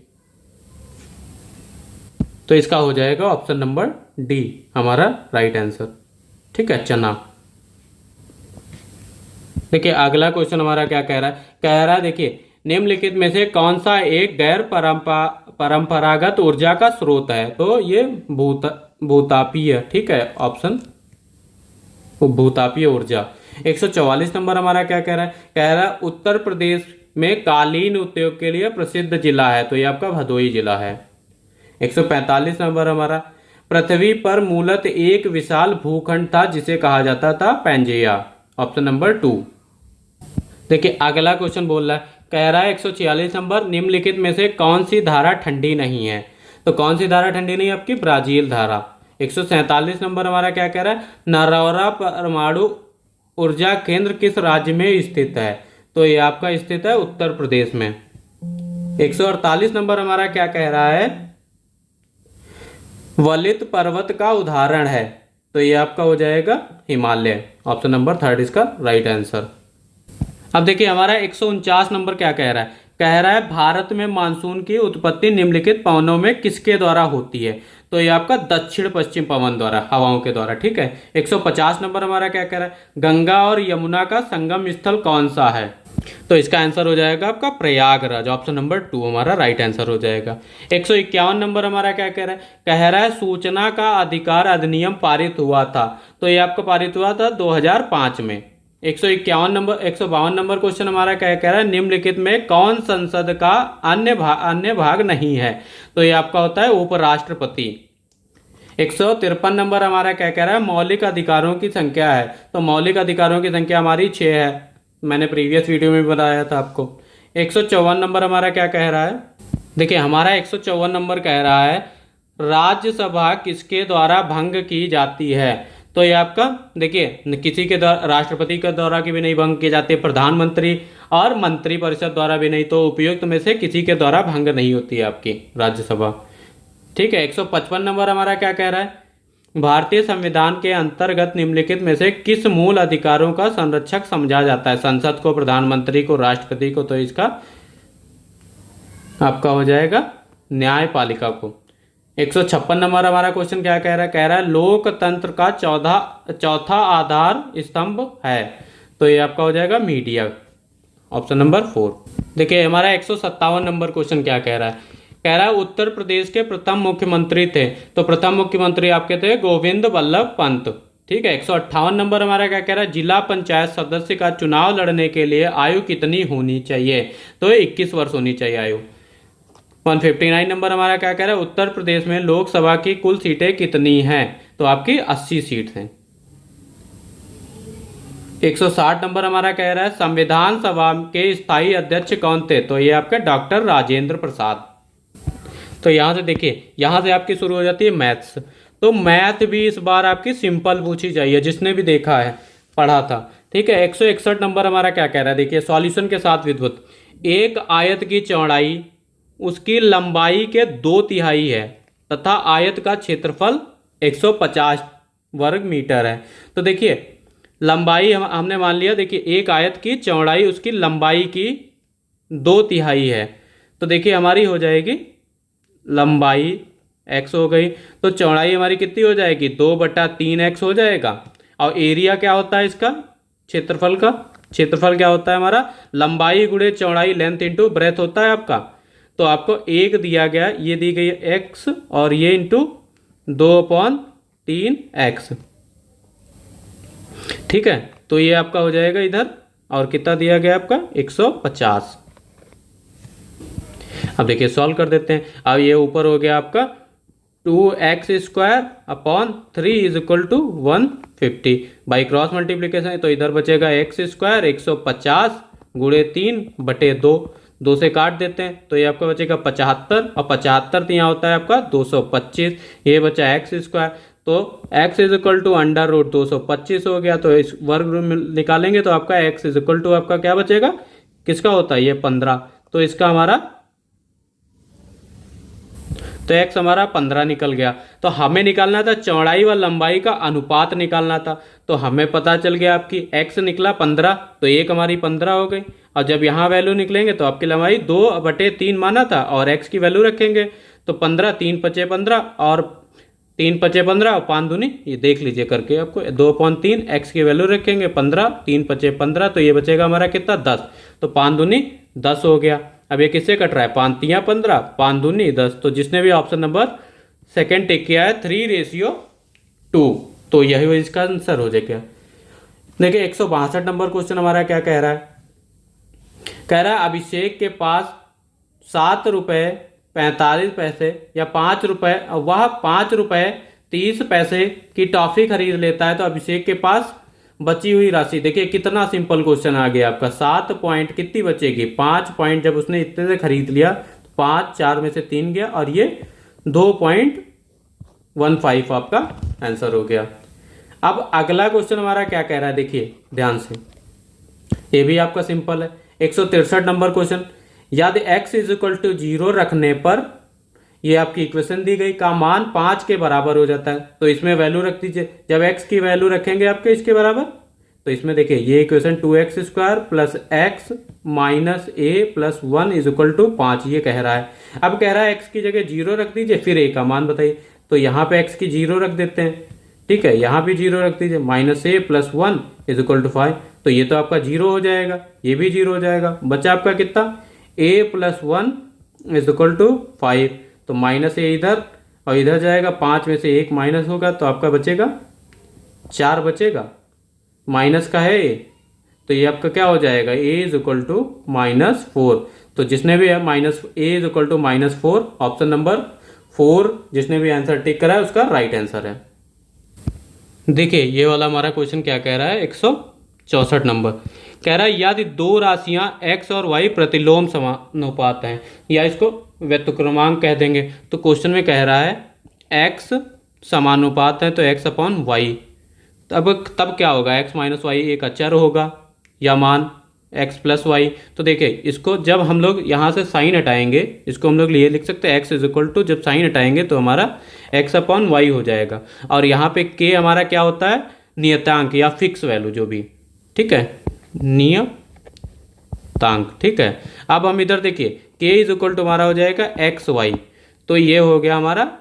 तो इसका हो जाएगा ऑप्शन नंबर डी हमारा राइट आंसर, ठीक है, चना। देखिए अगला क्वेश्चन हमारा क्या कह रहा है देखिए निम्नलिखित में से कौन सा एक गैर परंपरागत ऊर्जा का स्रोत है? तो ये भूतापीय, ठीक है, ऑप्शन भूतापीय ऊर्जा। 144 नंबर हमारा क्या कह रहा है उत्तर प्रदेश में कालीन उद्योग के लिए प्रसिद्ध जिला है? तो ये आपका भदोही जिला है। 145 नंबर हमारा, पृथ्वी पर मूलतः एक विशाल भूखंड था जिसे कहा जाता था पैंजिया, ऑप्शन नंबर 2। देखिए अगला क्वेश्चन बोल रहा है, कह रहा है 146 नंबर, निम्नलिखित में से कौन सी धारा ठंडी नहीं है? तो कौन सी धारा ठंडी नहीं है? आपकी ब्राजील धारा। 147 नंबर हमारा क्या कह रहा है, नरौरा परमाणु ऊर्जा केंद्र किस राज्य में स्थित है? तो ये आपका स्थित है उत्तर प्रदेश में। 148 नंबर हमारा क्या कह रहा है, वलित पर्वत का उदाहरण है? तो ये आपका हो जाएगा हिमालय, ऑप्शन नंबर 3 इसका राइट आंसर। अब देखिए हमारा 149 नंबर क्या कह रहा है भारत में मानसून की उत्पत्ति निम्नलिखित पवनों में किसके द्वारा होती है? तो ये आपका दक्षिण पश्चिम पवन द्वारा, हवाओं के द्वारा, ठीक है। 150 नंबर हमारा क्या कह रहा है, गंगा और यमुना का संगम स्थल कौन सा है? तो इसका आंसर हो जाएगा आपका प्रयागराज, ऑप्शन नंबर 2 हमारा राइट आंसर हो जाएगा। 151 नंबर हमारा क्या कह रहा है सूचना का अधिकार अधिनियम पारित हुआ था? तो ये आपका पारित हुआ था 2005 में। 152 नंबर क्वेश्चन हमारा क्या कह रहा है, निम्नलिखित में कौन संसद का अन्य भाग नहीं है? तो ये आपका होता है उपराष्ट्रपति। 153 नंबर हमारा क्या कह रहा है, मौलिक अधिकारों की संख्या है? तो मौलिक अधिकारों की संख्या हमारी 6 है, मैंने प्रीवियस वीडियो में बताया था आपको। 154 नंबर हमारा क्या कह रहा है, देखिए हमारा 154 नंबर कह रहा है राज्यसभा किसके द्वारा भंग की जाती है? तो ये आपका देखिए किसी के द्वारा, राष्ट्रपति के द्वारा की भी नहीं भंग की जाती है, प्रधानमंत्री और मंत्रिपरिषद द्वारा भी नहीं, तो उपयुक्त में से किसी के द्वारा भंग नहीं होती है आपकी राज्यसभा, ठीक है। 155 नंबर हमारा क्या कह रहा है, भारतीय संविधान के अंतर्गत निम्नलिखित में से किस मूल अधिकारों का संरक्षक समझा जाता है? संसद को, प्रधानमंत्री को, राष्ट्रपति को? तो इसका आपका हो जाएगा न्यायपालिका को। 156 नंबर हमारा क्वेश्चन क्या कह रहा है लोकतंत्र का चौथा आधार स्तंभ है? तो ये आपका हो जाएगा मीडिया, ऑप्शन नंबर 4। देखिए हमारा 157 नंबर क्वेश्चन क्या कह रहा है उत्तर प्रदेश के प्रथम मुख्यमंत्री थे? तो प्रथम मुख्यमंत्री आपके थे गोविंद वल्लभ पंत, ठीक है। 158 नंबर हमारा क्या कह रहा है, जिला पंचायत सदस्य का चुनाव लड़ने के लिए आयु कितनी होनी चाहिए? तो 21 वर्ष होनी चाहिए आयु। 159 नंबर हमारा क्या कह रहा है, उत्तर प्रदेश में लोकसभा की कुल सीटें कितनी हैं? तो आपकी 80 सीट हैं। 160 नंबर हमारा कह रहा है संविधान सभा के स्थायी अध्यक्ष कौन थे? तो ये आपका डॉक्टर राजेंद्र प्रसाद। तो यहां से देखिए, यहां से आपकी शुरू हो जाती है मैथ्स। तो मैथ भी इस बार आपकी सिंपल पूछी जाइए, जिसने भी देखा है, पढ़ा था, ठीक है। 161 नंबर हमारा क्या कह रहा है, देखिए सॉल्यूशन के साथ विद्युत, एक आयत की चौड़ाई उसकी लंबाई के 2/3 है तथा आयत का क्षेत्रफल 150 वर्ग मीटर है। तो देखिए लंबाई हमने मान लिया, देखिए एक आयत की चौड़ाई उसकी लंबाई की 2/3 है, तो देखिए हमारी हो जाएगी लंबाई x हो गई, तो चौड़ाई हमारी कितनी हो जाएगी, 2/3x हो जाएगा, और एरिया क्या होता है इसका, क्षेत्रफल का, क्षेत्रफल क्या होता है हमारा, लंबाई गुणे चौड़ाई, लेंथ इंटू ब्रेथ होता है आपका। तो आपको एक दिया गया, ये दी गई एक्स और ये इंटू 2/3x, ठीक है। तो ये आपका हो जाएगा इधर, और कितना दिया गया आपका 150। अब देखिए सॉल्व कर देते हैं। अब ये ऊपर हो गया आपका 2x²/3 is equal to 150 by cross multiplication, तो इधर बचेगा x² 150 गुणे 3/2, 2 से काट देते हैं तो ये आपका बचेगा 75, और 75 तो यहाँ होता है आपका 225, ये बचा x², तो x इज इक्वल टू √225 हो गया। तो इस वर्ग में निकालेंगे तो आपका x इज इक्वल टू आपका क्या बचेगा, किसका होता है ये 15, तो इसका हमारा, तो x हमारा 15 निकल गया। तो हमें निकालना था चौड़ाई व लंबाई का अनुपात निकालना था, तो हमें पता चल गया आपकी x निकला 15, तो एक हमारी 15 हो गई। और जब यहाँ वैल्यू निकलेंगे तो आपकी लंबाई 2/3 माना था और x की वैल्यू रखेंगे तो 15, 3 × 5 = 15 और 3 × 5 = 15 और 5 दूनी, ये देख लीजिए करके आपको 2/3 x की वैल्यू रखेंगे 15, 3 × 5 = 15, तो ये बचेगा हमारा कितना 10, तो 5 दूनी 10 हो गया। अब ये किससे कट रहा है, 5 × 3 = 15, 5 दूनी 10, तो जिसने भी ऑप्शन नंबर सेकंड टिक किया है 3:2, तो यही इसका आंसर हो जाएगा। देखिए 162 नंबर क्वेश्चन हमारा क्या कह रहा है, कह रहा है अभिषेक के पास 7 रुपये 45 पैसे या 5 रुपये, वह 5 रुपये 30 पैसे की टॉफी खरीद लेता है, तो अभिषेक के पास बची हुई राशि, देखिए कितना सिंपल क्वेश्चन आ गया आपका, 7 पॉइंट कितनी बचेगी, 5 पॉइंट जब उसने इतने से खरीद लिया, 5 4 में से 3 गया और ये 2.15 आपका आंसर हो गया। अब अगला क्वेश्चन हमारा क्या कह रहा है, देखिए ध्यान से, ये भी आपका सिंपल है। 163 नंबर क्वेश्चन, यदि x इज इक्वल टू 0 रखने पर, ये आपकी इक्वेशन दी गई, का मान 5 के बराबर हो जाता है, तो इसमें वैल्यू रख दीजिए। जब x की वैल्यू रखेंगे आपके इसके बराबर, तो इसमें देखिए ये equation 2x² + x - a + 1 is equal to 5 ये कह रहा है। अब कह रहा है x की जगह 0 रख दीजिए, फिर a का मान बताइए, तो यहाँ पे x की 0 रख देते हैं, ठीक है, यहाँ भी 0 रख दीजिए, -a + 1 इज इक्वल टू 5, तो ये तो आपका 0 हो जाएगा, ये भी 0 हो जाएगा, बचा आपका कितना, a + 1 इज इक्वल टू 5, तो -a इधर और इधर जाएगा, 5 में से 1 माइनस होगा तो आपका बचेगा 4 बचेगा, माइनस का है a, तो ये आपका क्या हो जाएगा, a इज इक्वल टू -4, तो जिसने भी है a is equal to -4, option number 4 जिसने भी आंसर टिक करा है उसका राइट आंसर है। देखिए ये वाला हमारा क्वेश्चन क्या कह रहा है, 164 नंबर, कह रहा है यदि दो राशियां x और y प्रतिलोम समानुपात हैं, या इसको व्यस्तक्रमांक कह देंगे, तो क्वेश्चन में कह रहा है x समानुपात है तो x/y, तब क्या होगा, x - y एक अचर होगा या मान x + y, तो देखिए इसको जब हम लोग यहाँ से साइन हटाएंगे, इसको हम लोग लिए लिख सकते हैं x इज इक्वल टू, जब साइन हटाएंगे तो हमारा x/y हो जाएगा, और यहाँ पे k हमारा क्या होता है, नियतांक या फिक्स वैल्यू जो भी, ठीक है, नियतांक, ठीक है। अब हम इधर देखिए k इज इक्वल टू हमारा हो जाएगा xy, तो ये हो गया हमारा,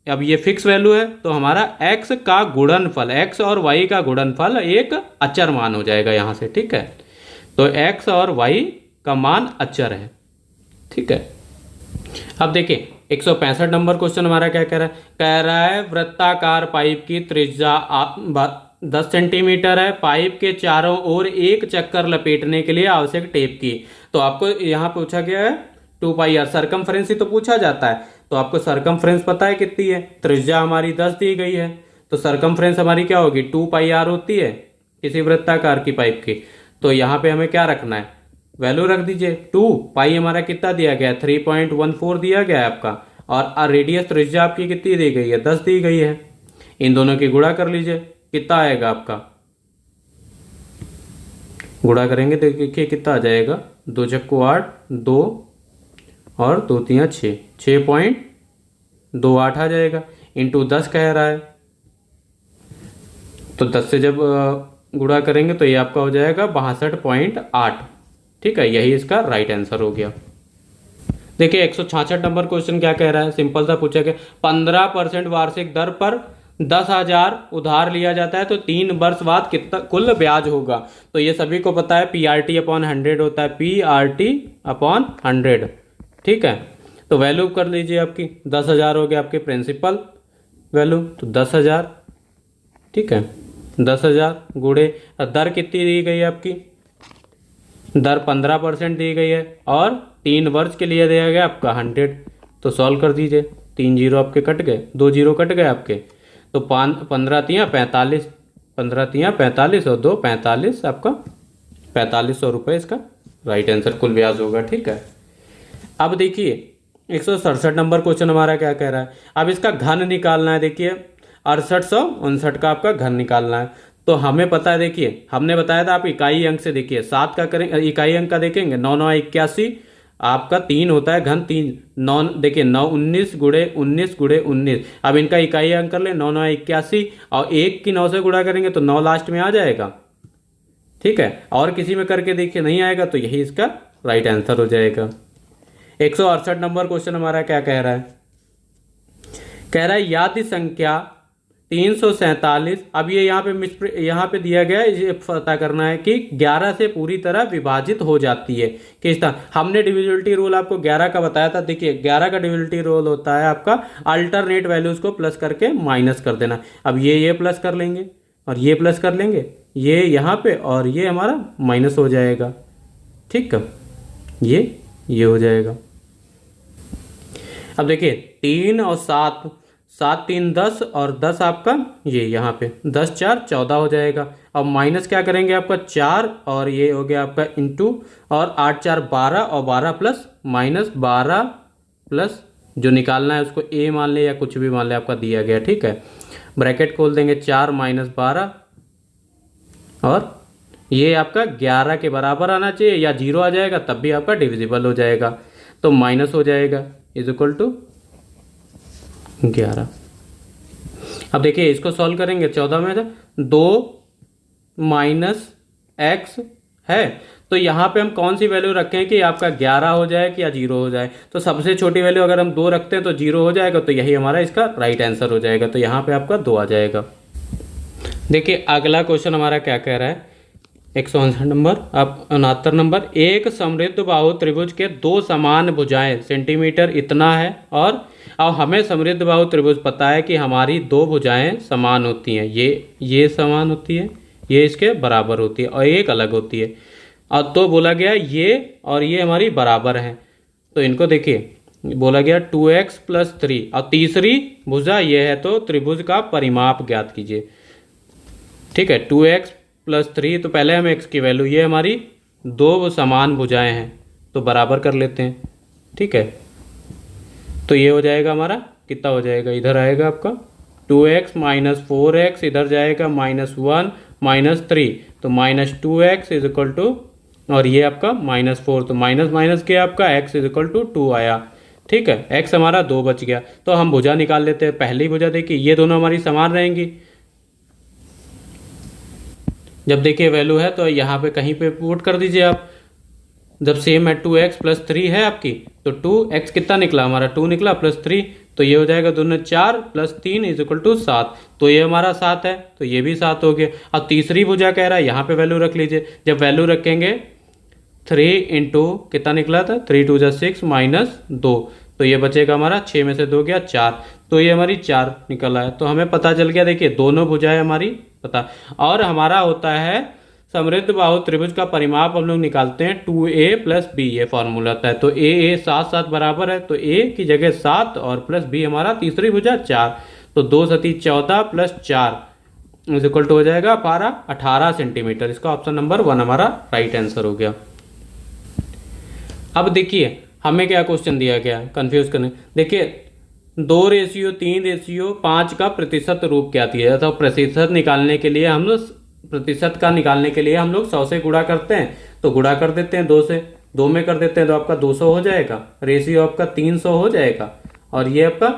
अब ये फिक्स वैल्यू है तो हमारा x का गुणनफल, x और y का गुणनफल एक अचर मान हो जाएगा यहाँ से, ठीक है, तो x और y का मान अचर है, ठीक है। अब देखिए 165 नंबर क्वेश्चन हमारा क्या कह रहा है वृत्ताकार पाइप की त्रिज्या 10 सेंटीमीटर है, पाइप के चारों ओर एक चक्कर लपेटने के लिए आवश्यक टेप की, तो आपको यहाँ पूछा गया है 2πr, सरकमफ्रेंस ही तो पूछा जाता है, तो आपको सरकमफ्रेंस पता है कितनी है, त्रिज्या हमारी 10 दी गई है, तो सरकमफ्रेंस हमारी क्या होगी, 2πr होती है किसी वृत्ताकार की पाइप की, तो यहाँ पे हमें क्या रखना है, वैल्यू रख दीजिए, 2π हमारा कितना दिया गया है, 3.14 दिया गया है आपका, और रेडियस त्रिज्या आपकी कितनी दी गई है, 10 दी गई है, इन दोनों की गुणा कर लीजिए, कितना आएगा आपका, गुणा करेंगे तो देखिए कितना आ जाएगा, 2 × 8 2 और 2 × 3 6, 6.28 आ जाएगा, इंटू 10 कह रहा है, तो 10 से जब गुणा करेंगे तो ये आपका हो जाएगा 62.8, ठीक है, यही इसका राइट आंसर हो गया। देखिए 166 नंबर क्वेश्चन क्या कह रहा है, सिंपल सा पूछा गया, 15% वार्षिक दर पर 10,000 उधार लिया जाता है तो 3 वर्ष बाद कितना कुल ब्याज होगा। तो ये सभी को पता है, PRT अपॉन 100 होता है, PRT अपॉन 100। ठीक है, तो वैल्यू कर लीजिए आपकी 10,000 हो गया आपके प्रिंसिपल वैल्यू, तो 10,000। ठीक है, 10,000 गुणे दर कितनी दी गई है आपकी, दर 15% दी गई है और 3 वर्ष के लिए दिया गया आपका 100। तो सॉल्व कर दीजिए, 3 जीरो आपके कट गए, 2 जीरो कट गए आपके, तो 15 तियाँ 45, 15 तियाँ 45 और 2 45, आपका 4500 रुपये इसका राइट आंसर कुल ब्याज होगा। ठीक है, अब देखिए 167 नंबर क्वेश्चन हमारा क्या कह रहा है। अब इसका घन निकालना है। देखिए 6859 का आपका घन निकालना है। तो हमें पता है, देखिए हमने बताया था आप इकाई अंक से, देखिए 7 का करेंगे, इकाई अंक का देखेंगे 9 9 81, आपका 3 होता है घन 3, 9 देखिए 9 19 गुणे 19 गुणे 19। अब इनका इकाई अंक कर ले, 9 9 81 और 1 की 9 से गुणा करेंगे तो 9 लास्ट में आ जाएगा। ठीक है, और किसी में करके देखिए नहीं आएगा तो यही इसका राइट आंसर हो जाएगा। 168 नंबर क्वेश्चन हमारा क्या कह रहा है, कह रहा है यादि संख्या 347। अब ये यहाँ पे दिया गया है, ये पता करना है कि 11 से पूरी तरह विभाजित हो जाती है किस तरह। हमने डिविजिबिलिटी रूल आपको 11 का बताया था। देखिए 11 का डिविजिबिलिटी रूल होता है आपका अल्टरनेट वैल्यूज को प्लस करके माइनस कर देना। अब ये प्लस कर लेंगे और ये प्लस कर लेंगे, ये यहाँ पे, और ये हमारा माइनस हो जाएगा। ठीक है, ये हो जाएगा। अब देखिए 3 और 7, 7 3 10 और 10 आपका ये यहाँ पे 10 4 14 हो जाएगा। अब माइनस क्या करेंगे आपका 4 और ये हो गया आपका इंटू, और 8 4 12 और 12 प्लस माइनस 12 प्लस जो निकालना है उसको ए मान ले या कुछ भी मान ले, आपका दिया गया। ठीक है, ब्रैकेट खोल देंगे 4 माइनस 12 और ये आपका 11 के बराबर आना चाहिए, या 0 आ जाएगा तब भी आपका डिविजिबल हो जाएगा। तो माइनस हो जाएगा इज इक्वल टू 11। अब देखिए इसको सॉल्व करेंगे, 14 में था 2 माइनस एक्स है, तो यहाँ पे हम कौन सी वैल्यू रखें कि आपका 11 हो जाए कि या 0 हो जाए। तो सबसे छोटी वैल्यू अगर हम 2 रखते हैं तो 0 हो जाएगा, तो यही हमारा इसका राइट आंसर हो जाएगा। तो यहाँ पे आपका 2 आ जाएगा। देखिए अगला क्वेश्चन हमारा क्या कह रहा है, 159 नंबर, अब 69 नंबर। एक समृद्ध बाहु त्रिभुज के 2 समान भुजाएं सेंटीमीटर इतना है, और अब हमें समृद्ध बाहु त्रिभुज पता है कि हमारी 2 भुजाएं समान होती हैं, ये समान होती है, ये इसके बराबर होती है और एक अलग होती है। और तो बोला गया ये और ये हमारी बराबर हैं, तो इनको देखिए बोला गया 2x + 3 और तीसरी भुजा ये है, तो त्रिभुज का परिमाप ज्ञात कीजिए। ठीक है, 2x + 3, तो पहले हम x की वैल्यू, ये हमारी 2 समान भुजाएं हैं तो बराबर कर लेते हैं। ठीक है, तो ये हो जाएगा हमारा, कितना हो जाएगा, इधर आएगा आपका 2x - 4x, इधर जाएगा -1 - 3, तो -2x इज इक्वल टू, और ये आपका -4, तो माइनस माइनस के आपका x इज इक्वल टू 2 आया। ठीक है, x हमारा 2 बच गया। तो हम भुजा निकाल लेते हैं। पहली भुजा देखिए, ये दोनों हमारी समान रहेंगी। जब देखिए वैल्यू है तो यहाँ पे कहीं पे पुट कर दीजिए आप। जब सेम है 2x + 3 है आपकी, तो 2x कितना निकला हमारा, 2 निकला +3, तो ये हो जाएगा दोनों 4 + 3 इज इक्वल टू 7, तो ये हमारा 7 है, तो ये भी 7 हो गया। अब तीसरी भुजा कह रहा है, यहाँ पे वैल्यू रख लीजिए। जब वैल्यू रखेंगे 3 इंटू कितना निकला था, 3 2 6 -2, तो ये बचेगा हमारा 6 में से 2 गया 4, तो ये हमारी 4 निकल आया। तो हमें पता चल गया, देखिए दोनों भुजाएं हमारी पता। और हमारा होता है समृद्ध बाहु त्रिभुज का परिमाप हम लोग निकालते हैं 2a + b, ये फॉर्मूला होता है। तो a 7 7 बराबर है, तो a की जगह 7 और +b हमारा तीसरी भुजा 4, तो 2 × 14 + 4 इज इक्वल टू हो जाएगा 18 सेंटीमीटर। इसका ऑप्शन नंबर 1 हमारा राइट आंसर हो गया। अब देखिए हमें क्या क्वेश्चन दिया गया, कंफ्यूज करने। देखिए 2:3:5 का प्रतिशत रूप क्या दिया, तो प्रतिशत निकालने के लिए हम लोग प्रतिशत का निकालने के लिए हम लोग 100 से गुणा करते हैं, तो गुणा कर देते हैं 2 से, 2 में कर देते हैं तो आपका 200 हो जाएगा, रेशियो आपका 300 हो जाएगा, और ये आपका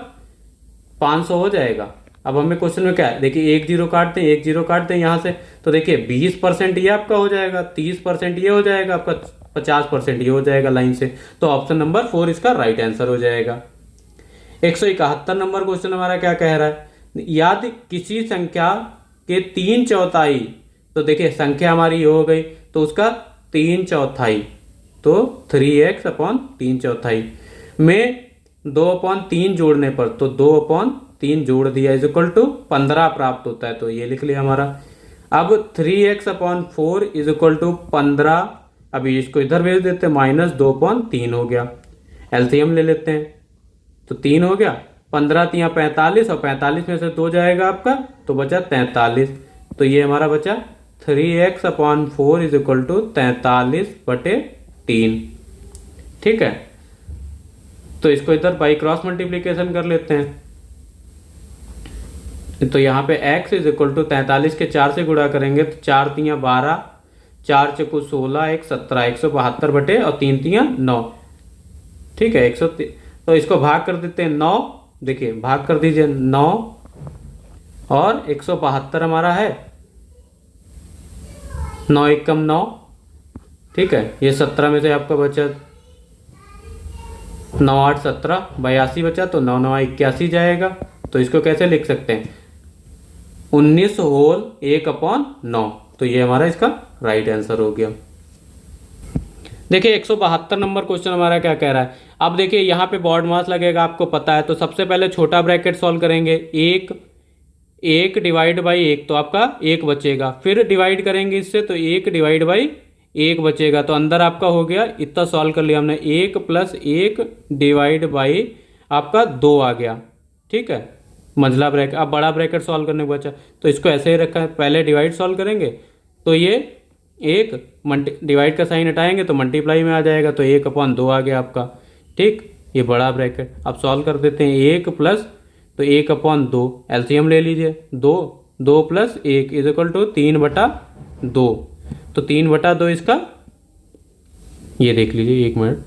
500 हो जाएगा। अब हमें क्वेश्चन में क्या है, देखिए 1 0 काटते हैं, 1 0 काटते हैं यहाँ से, तो देखिए 20% ये आपका हो जाएगा, 30% ये हो जाएगा आपका, 50% ये हो जाएगा लाइन से। तो ऑप्शन नंबर 4 इसका राइट आंसर हो जाएगा। 171 नंबर क्वेश्चन हमारा क्या कह रहा है, यदि किसी संख्या के 3/4, तो देखिए संख्या हमारी ये हो गई, तो उसका 3/4, तो 3x/3/4 में 2/3 जोड़ने पर, तो 2/3 जोड़ दिया इज इक्वल टू 15 प्राप्त होता है, तो ये लिख लिया हमारा। अब 3x/4 इज इक्वल टू 15, अभी इसको इधर भेज देते हैं, -2/3 हो गया। एलसीएम ले लेते हैं, तो 3 हो गया, 15 तिया 45, और 45 में से 2 जाएगा आपका, तो बचा 43। तो ये हमारा बचा 3x/4 इज इक्वल टू 43/3। ठीक है, तो इसको इधर बाई क्रॉस मल्टीप्लीकेशन कर लेते हैं। तो यहाँ पे x इज इक्वल टू 43 के 4 से गुणा करेंगे, तो 4 तिया 12, 4 चौको 16, 1 17, 172 बटे और 3 तिया 9। ठीक है, 100, तो इसको भाग कर देते हैं 9, देखिए भाग कर दीजिए 9 और 172 हमारा है, 9 एकम 9। ठीक है, ये 17 में से आपका बचा 9 8 17, 82 बचा, तो 9 9 81 जाएगा। तो इसको कैसे लिख सकते हैं, 19 होल 1/9। तो ये हमारा इसका राइट आंसर हो गया। देखिए 172 नंबर क्वेश्चन हमारा क्या कह रहा है। अब देखिए यहाँ पे बॉड मास लगेगा, आपको पता है, तो सबसे पहले छोटा ब्रैकेट सॉल्व करेंगे, 1 डिवाइड बाई 1, तो आपका 1 बचेगा, फिर डिवाइड करेंगे इससे, तो 1 डिवाइड बाई 1 बचेगा, तो अंदर आपका हो गया, इतना सॉल्व कर लिया हमने, 1 + 1 डिवाइड बाई आपका 2 आ गया। ठीक है, मंझला ब्रैकेट, अब बड़ा ब्रैकेट सॉल्व करने को बचा, तो इसको ऐसे ही रखा है, पहले डिवाइड सॉल्व करेंगे, तो ये 1 डिवाइड का साइन हटाएंगे तो मल्टीप्लाई में आ जाएगा, तो 1/2 आ गया आपका। ठीक, ये बड़ा ब्रैकेट, अब सॉल्व कर देते हैं, 1 प्लस, तो 1/2, एलसीएम ले लीजिए, 2 + 1 इज इक्वल टू 3/2, तो 3/2 इसका, ये देख लीजिए 1 मिनट,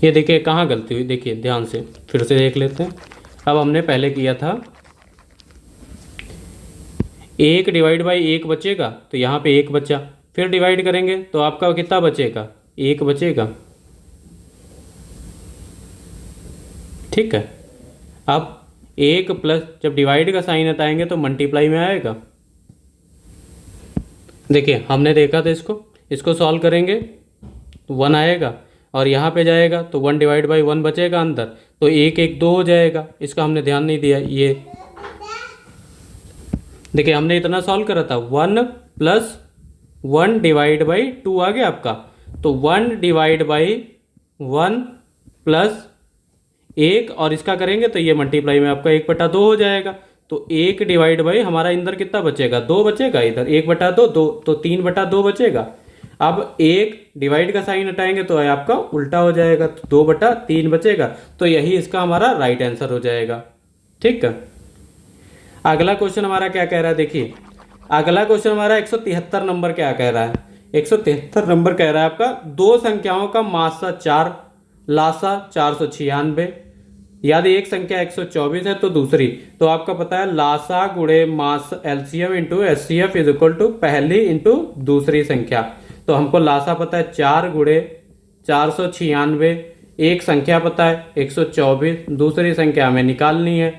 ये देखिए कहाँ गलती हुई, देखिए ध्यान से फिर से देख लेते हैं। अब हमने पहले किया था 1 डिवाइड बाई 1 बचेगा, तो यहाँ पे 1 बचा, फिर डिवाइड करेंगे तो आपका कितना बचेगा, 1 बचेगा। ठीक है, अब 1 प्लस, जब डिवाइड का साइन हटाएंगे तो मल्टीप्लाई में आएगा। देखिए हमने देखा था, इसको सॉल्व करेंगे तो 1 आएगा, और यहाँ पे जाएगा तो 1 डिवाइड बाई 1 बचेगा अंदर, तो 1 1 2 हो जाएगा, इसका हमने ध्यान नहीं दिया। ये देखिए हमने इतना सॉल्व करा था, 1 + 1 डिवाइड बाई 2 आ गया आपका, तो 1 डिवाइड बाई 1 प्लस 1, और इसका करेंगे तो ये मल्टीप्लाई में आपका 1/2 हो जाएगा, तो 1 डिवाइड बाई हमारा अंदर कितना बचेगा, 2 बचेगा, इधर 1/2, 2, तो 3/2 बचेगा। अब 1 डिवाइड का साइन हटाएंगे तो आपका उल्टा हो जाएगा, तो 2/3 बचेगा, तो यही इसका हमारा राइट आंसर हो जाएगा। ठीक है, अगला क्वेश्चन हमारा क्या कह रहा है, देखिए अगला क्वेश्चन हमारा 173 नंबर क्या कह रहा है। 173 नंबर कह रहा है आपका, दो संख्याओं का मासा 4, लासा 496, यदि एक संख्या 124 है तो दूसरी, तो आपका पता है लासा गुणे मास LCM into HCF is equal to पहली इंटू दूसरी संख्या। तो हमको लासा पता है 4 गुणे 496, एक संख्या पता है 124, दूसरी संख्या हमें निकालनी है,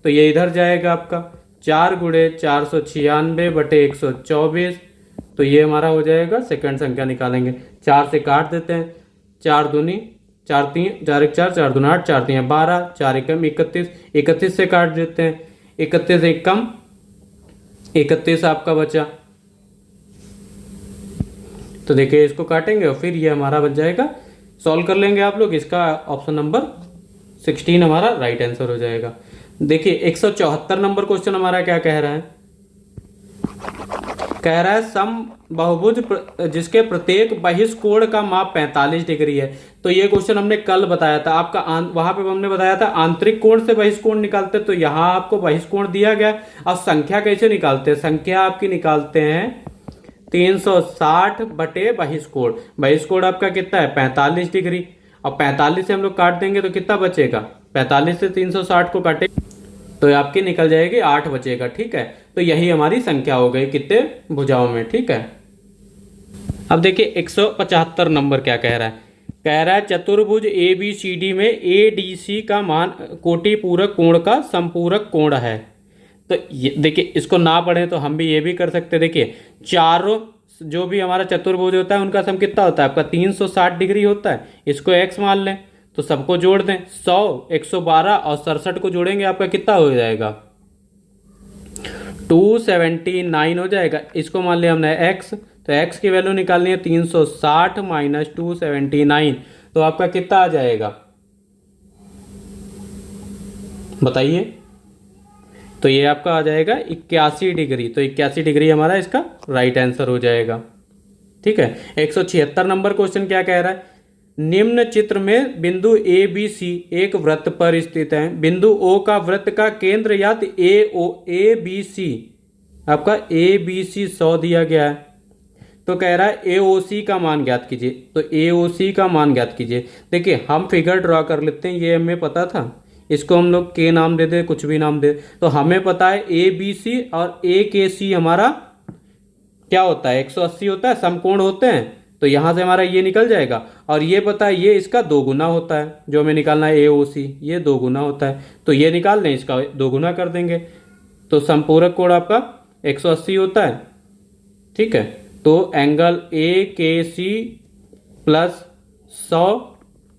तो ये इधर जाएगा आपका 4 गुणे 496 बटे 124, तो ये हमारा हो जाएगा, सेकंड संख्या निकालेंगे, 4 से काट देते हैं, 4 दूनी 4 3 4 1 4, 4 दूना 8, 4 3 12, 4 एकम 31, 31 से काट देते हैं, 31 एकम 31 आपका बचा, तो देखिए इसको काटेंगे और फिर ये हमारा बच जाएगा, सॉल्व कर लेंगे आप लोग, इसका ऑप्शन नंबर 16 हमारा राइट आंसर हो जाएगा। देखिए 174 नंबर क्वेश्चन हमारा क्या कह रहा है, कह रहा है सम बहुभुज जिसके प्रत्येक बहिष्कोण का माप 45 डिग्री है। तो ये क्वेश्चन हमने कल बताया था आपका, वहां पे हमने बताया था आंतरिक कोण से बहिष्कोण निकालते, तो यहाँ आपको बहिष्कोण दिया गया। अब संख्या कैसे निकालते हैं, संख्या आपकी निकालते हैं 360 बटे बहिष्कोण, बहिष्कोण आपका कितना है 45 डिग्री, और 45 से हम लोग काट देंगे तो कितना बचेगा, 45 से 360 को काटे तो आपकी निकल जाएगी 8 बचेगा। ठीक है, तो यही हमारी संख्या हो गई कितने भुजाओं में। ठीक है, अब देखिए 175 नंबर क्या कह रहा है, कह रहा है चतुर्भुज ABCD में ADC का मान कोटि पूरक कोण का संपूरक कोण है। तो ये देखिए, इसको ना पढ़े तो हम भी ये भी कर सकते हैं। देखिए, चारों जो भी हमारा चतुर्भुज होता है उनका सम कितना होता है आपका 360 डिग्री होता है। इसको x मान लें तो सबको जोड़ दें, 100, 112 और 67 को जोड़ेंगे आपका कितना हो जाएगा 279 हो जाएगा। इसको मान लिया हमने x, तो x की वैल्यू निकालनी है 360 माइनस 279, तो आपका कितना आ जाएगा बताइए। तो ये आपका आ जाएगा 81 डिग्री। तो 81 डिग्री हमारा इसका राइट आंसर हो जाएगा। ठीक है। 176 नंबर क्वेश्चन क्या कह रहा है, निम्न चित्र में बिंदु ABC एक वृत्त पर स्थित है। बिंदु O का वृत्त का केंद्र याद ABC, आपका ABC 100 दिया गया है। तो कह रहा है AOC का मान ज्ञात कीजिए। तो AOC का मान ज्ञात कीजिए। देखिए, हम फिगर ड्रॉ कर लेते हैं, ये हमें पता था। इसको हम लोग K नाम दे दे, कुछ भी नाम दे। तो हमें पता है ABC और AKC हमारा क्या होता है 180 होता है, समकोण होते हैं। तो यहां से हमारा ये निकल जाएगा। और ये पता है ये इसका 2 गुना होता है, जो हमें निकालना है AOC, ये 2 गुना होता है। तो ये निकाल दें, इसका 2 गुना कर देंगे। तो संपूरक कोण आपका 180 होता है। ठीक है। तो angle AKC plus 100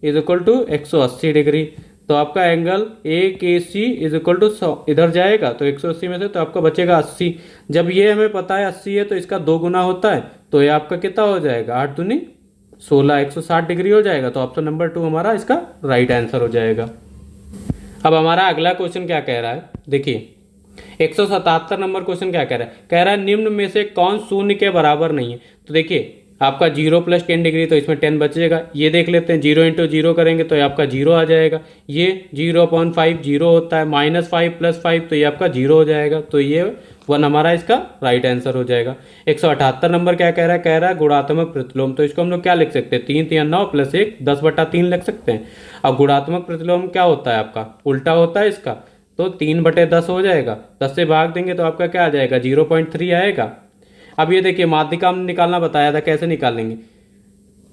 is equal to 180 degree. तो आपका angle AKC is equal to 100 इधर जाएगा, तो 180 में से तो आपका बचेगा 80। जब ये हमें पता है 80 है तो इसका 2 गुना होता है, तो ये आपका कितना हो जाएगा 8 दूनी 16, 160 डिग्री हो जाएगा। तो ऑप्शन नंबर 2 हमारा इसका राइट आंसर हो जाएगा। अब हमारा अगला क्वेश्चन क्या कह रहा है, देखिए 177 नंबर क्वेश्चन क्या कह रहा है, कह रहा है निम्न में से कौन शून्य के बराबर नहीं है। तो देखिए, आपका 0 + 10 डिग्री, तो इसमें 10 बचेगा। ये देख लेते हैं, 0 × 0 करेंगे तो ये आपका 0 आ जाएगा। ये 0/5 0 होता है, -5 + 5 तो ये आपका 0 हो जाएगा। तो ये 1 हमारा इसका राइट आंसर हो जाएगा। 178 नंबर क्या कह रहा है, कह रहा है गुणात्मक प्रतिलोम। तो इसको हम लोग क्या लिख सकते हैं 3 × 3 = 9 + 1 10/3 लिख सकते हैं। अब गुणात्मक प्रतिलोम क्या होता है आपका उल्टा होता है इसका, तो 3/10 हो जाएगा। 10 से भाग देंगे तो आपका क्या आ जाएगा 0.3 आएगा। अब ये देखिए, माध्यिका निकालना बताया था, कैसे निकालेंगे,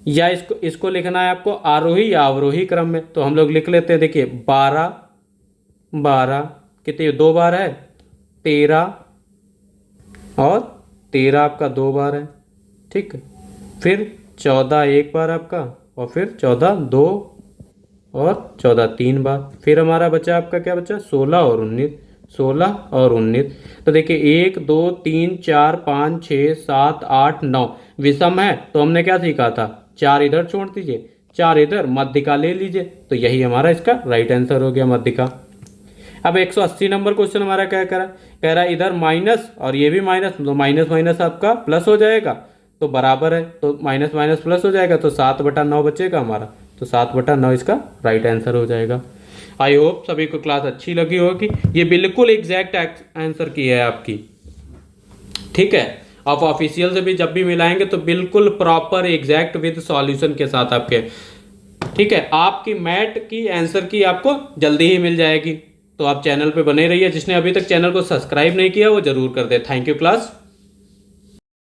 या इसको लिखना है आपको आरोही या अवरोही क्रम में। तो हम लोग लिख लेते हैं। देखिए 12 12 कितने 2 बार है, 13 और 13 आपका 2 बार है। ठीक है। फिर 14 1 बार आपका, और फिर 14 2 और 14 3 बार। फिर हमारा बचा आपका क्या बचा 16 और 19, 16 और 19। तो देखिए 1 2 3 4 5 6 7 8 9 विषम है, तो हमने क्या सीखा था 4 इधर छोड़ दीजिए, 4 इधर, मध्यिका ले लीजिए। तो यही हमारा इसका राइट आंसर हो गया, मध्यिका। अब 180 नंबर क्वेश्चन हमारा क्या कह रहा है इधर माइनस और ये भी माइनस, तो माइनस माइनस आपका प्लस हो जाएगा, तो बराबर है, तो माइनस माइनस प्लस हो जाएगा, तो 7/9 बचेगा हमारा। तो 7/9 इसका राइट आंसर हो जाएगा। आई होप सभी को क्लास अच्छी लगी होगी। ये बिल्कुल एग्जैक्ट आंसर की है आपकी। ठीक है। आप ऑफिशियल से भी जब भी मिलाएंगे तो बिल्कुल प्रॉपर एग्जैक्ट विद सॉल्यूशन के साथ आपके। ठीक है। आपकी मैथ की आंसर की आपको जल्दी ही मिल जाएगी। तो आप चैनल पे बने रहिए। जिसने अभी तक चैनल को सब्सक्राइब नहीं किया वो जरूर कर दे। Thank you class.